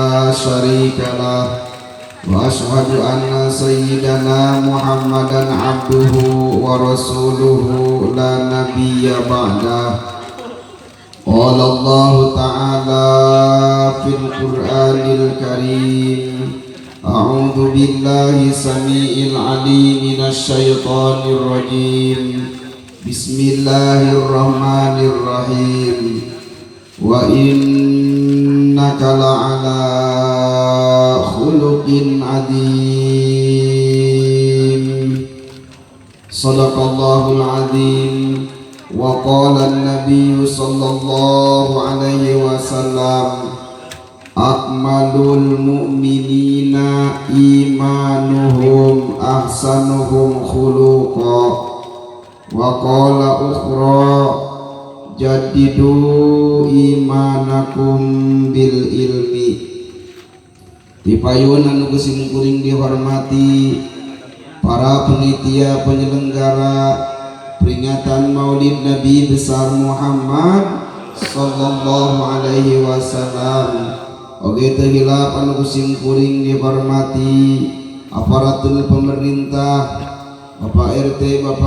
لا شريك له وأشهد أن سيدنا محمدا عبده ورسوله لا نبي بعده. قال الله تعالى في القرآن الكريم: أعوذ بالله السميع العليم من الشيطان الرجيم. بسم الله الرحمن الرحيم. وإنك لعلى خلق عظيم. صدق الله العظيم. وقال النبي صلى الله عليه وسلم: أكمل المؤمنين إيمانهم أحسنهم خلقا. وقال أخرى: jadidu imanakum bil ilmi. Dipayun anu geus kuring dihormati para panitia penyelenggara peringatan Maulid Nabi besar Muhammad sallallahu alaihi wasallam. Oge teu hilap anu geus kuring dihormati aparatur pemerintah, Bapak RT, Bapak